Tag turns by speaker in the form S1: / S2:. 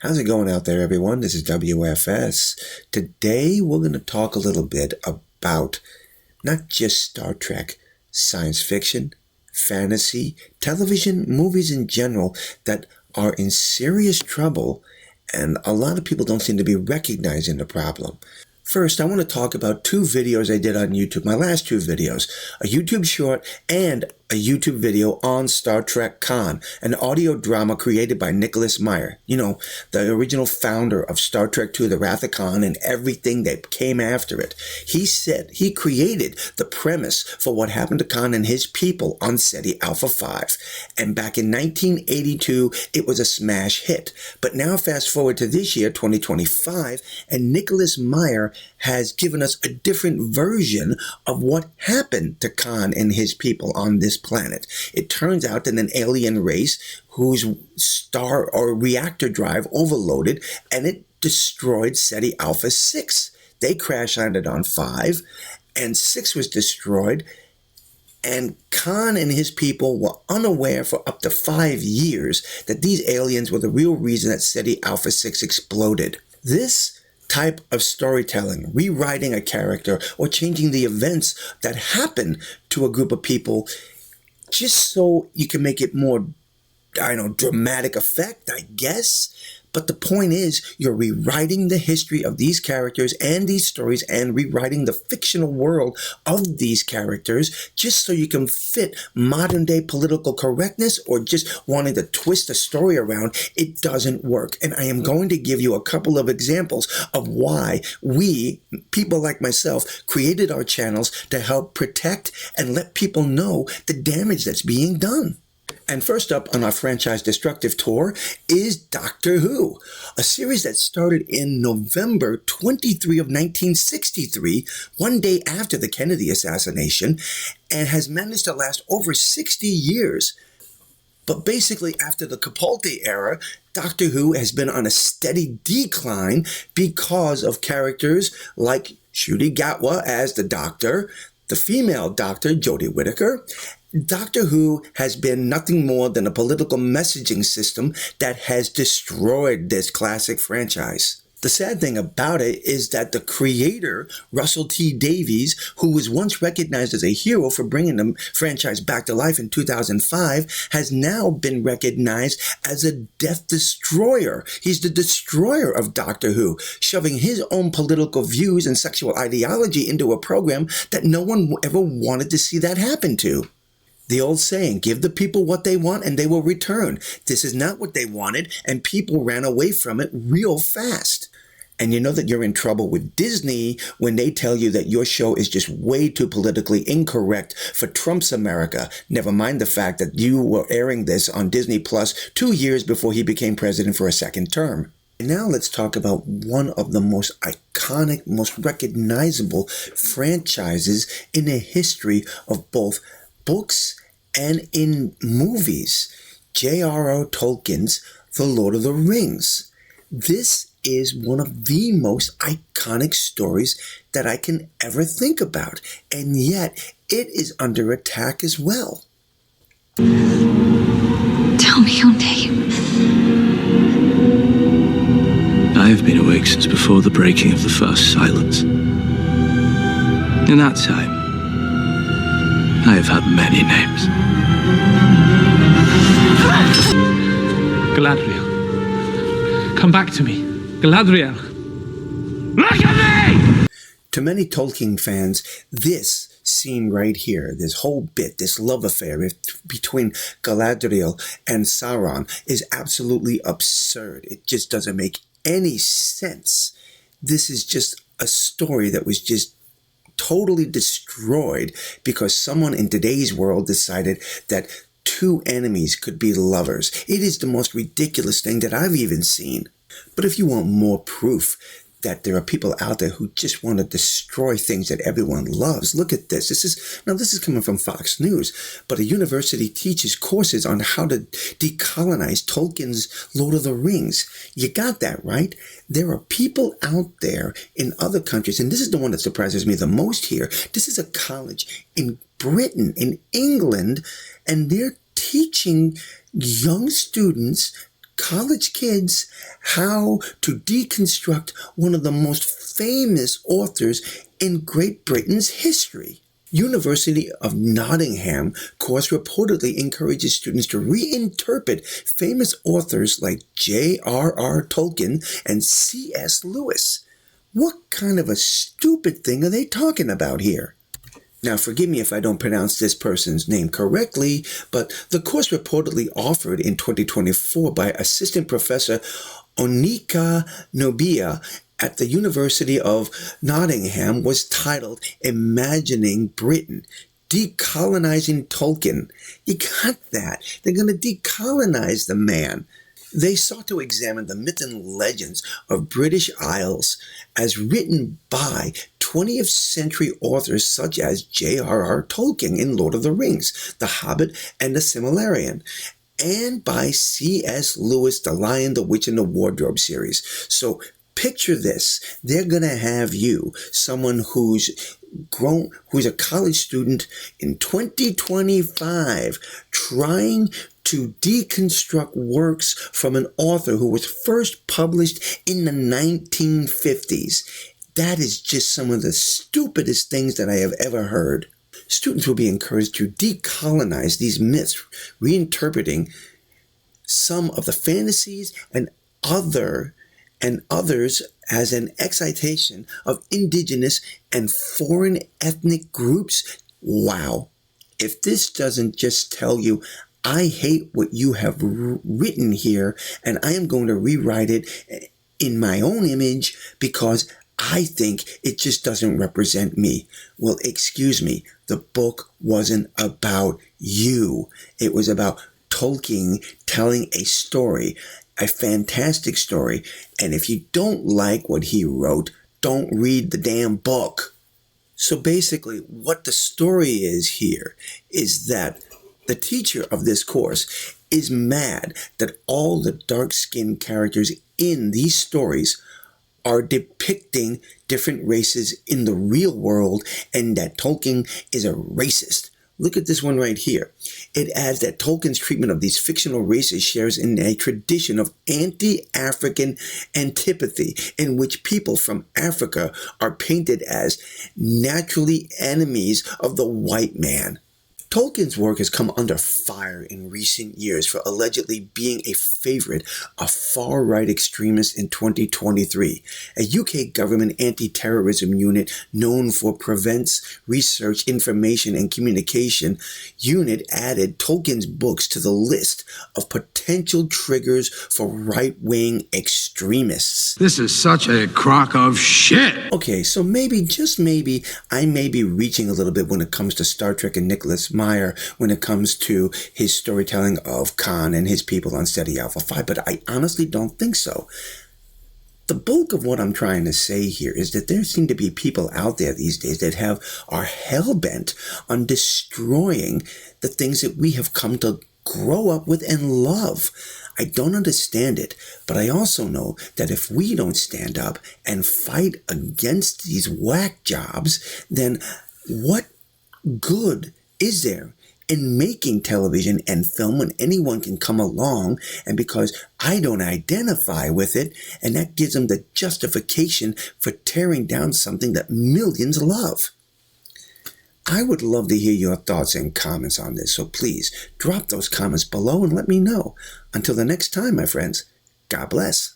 S1: How's it going out there, everyone? This is W.F.S. Today, we're going to talk a little bit about not just Star Trek, science fiction, fantasy, television, movies in general that are in serious trouble, and a lot of people don't seem to be recognizing the problem. First, I want to talk about two videos I did on YouTube, my last two videos, a YouTube short and a YouTube video on Star Trek Khan, an audio drama created by Nicholas Meyer, the original founder of Star Trek II, The Wrath of Khan, and everything that came after it. He said he created the premise for what happened to Khan and his people on SETI Alpha 5. And back in 1982, it was a smash hit. But now fast forward to this year, 2025, and Nicholas Meyer has given us a different version of what happened to Khan and his people on this planet. It turns out that an alien race whose star or reactor drive overloaded and it destroyed SETI Alpha 6. They crash landed on 5 and 6 was destroyed, and Khan and his people were unaware for up to 5 years that these aliens were the real reason that SETI Alpha 6 exploded. This type of storytelling, rewriting a character or changing the events that happen to a group of people just so you can make it more, dramatic effect, I guess. But the point is, you're rewriting the history of these characters and these stories and rewriting the fictional world of these characters just so you can fit modern day political correctness or just wanting to twist a story around. It doesn't work. And I am going to give you a couple of examples of why we, people like myself, created our channels to help protect and let people know the damage that's being done. And first up on our franchise destructive tour is Doctor Who, a series that started in November 23 of 1963, one day after the Kennedy assassination, and has managed to last over 60 years. But basically, after the Capaldi era, Doctor Who has been on a steady decline because of characters like Ncuti Gatwa as the Doctor, the female Doctor, Jodie Whittaker. Doctor Who has been nothing more than a political messaging system that has destroyed this classic franchise. The sad thing about it is that the creator, Russell T Davies, who was once recognized as a hero for bringing the franchise back to life in 2005, has now been recognized as a death destroyer. He's the destroyer of Doctor Who, shoving his own political views and sexual ideology into a program that no one ever wanted to see that happen to. The old saying, give the people what they want and they will return. This is not what they wanted, and people ran away from it real fast. And you know that you're in trouble with Disney when they tell you that your show is just way too politically incorrect for Trump's America. Never mind the fact that you were airing this on Disney Plus 2 years before he became president for a second term. And now let's talk about one of the most iconic, most recognizable franchises in the history of both books and in movies, J.R.R. Tolkien's The Lord of the Rings. This is one of the most iconic stories that I can ever think about, and yet it is under attack as well.
S2: Tell me your name.
S3: I have been awake since before the breaking of the first silence. In that time, I have had many names.
S4: Galadriel, come back to me. Galadriel, look at me!
S1: To many Tolkien fans, this scene right here, this whole bit, this love affair between Galadriel and Sauron is absolutely absurd. It just doesn't make any sense. This is just a story that was just totally destroyed because someone in today's world decided that two enemies could be lovers. It is the most ridiculous thing that I've even seen. But if you want more proof that there are people out there who just want to destroy things that everyone loves, look at this. This is coming from Fox News, but a university teaches courses on how to decolonize Tolkien's Lord of the Rings. You got that, right? There are people out there in other countries, and this is the one that surprises me the most here. This is a college in Britain, in England, and they're teaching young students college kids how to deconstruct one of the most famous authors in Great Britain's history. University of Nottingham course reportedly encourages students to reinterpret famous authors like J.R.R. Tolkien and C.S. Lewis. What kind of a stupid thing are they talking about here? Now, forgive me if I don't pronounce this person's name correctly, but the course reportedly offered in 2024 by Assistant Professor Onika Nobia at the University of Nottingham was titled Imagining Britain, Decolonizing Tolkien. You got that. They're going to decolonize the man. They sought to examine the myths and legends of British Isles as written by 20th century authors such as J.R.R. Tolkien in Lord of the Rings, The Hobbit, and The Silmarillion, and by C.S. Lewis, The Lion, the Witch, and the Wardrobe series. So picture this. They're going to have you, someone who's a college student in 2025, trying to deconstruct works from an author who was first published in the 1950s. That is just some of the stupidest things that I have ever heard. Students will be encouraged to decolonize these myths, reinterpreting some of the fantasies and others as an excitation of indigenous and foreign ethnic groups. Wow. If this doesn't just tell you, I hate what you have written here, and I am going to rewrite it in my own image because I think it just doesn't represent me. Well, excuse me, the book wasn't about you. It was about Tolkien telling a story, a fantastic story. And if you don't like what he wrote, don't read the damn book. So basically, what the story is here is that the teacher of this course is mad that all the dark-skinned characters in these stories are depicting different races in the real world and that Tolkien is a racist. Look at this one right here. It adds that Tolkien's treatment of these fictional races shares in a tradition of anti-African antipathy in which people from Africa are painted as naturally enemies of the white man. Tolkien's work has come under fire in recent years for allegedly being a favorite of far-right extremists in 2023. A UK government anti-terrorism unit known for prevents research, information, and communication unit added Tolkien's books to the list of potential triggers for right-wing extremists.
S3: This is such a crock of shit.
S1: Okay, so maybe, just maybe, I may be reaching a little bit when it comes to Star Trek and Nicholas Meyer when it comes to his storytelling of Khan and his people on Steady Alpha 5, but I honestly don't think so. The bulk of what I'm trying to say here is that there seem to be people out there these days that are hell-bent on destroying the things that we have come to grow up with and love. I don't understand it, but I also know that if we don't stand up and fight against these whack jobs, then what good is there in making television and film when anyone can come along, and because I don't identify with it, and that gives them the justification for tearing down something that millions love? I would love to hear your thoughts and comments on this, so please drop those comments below and let me know. Until the next time, my friends, God bless.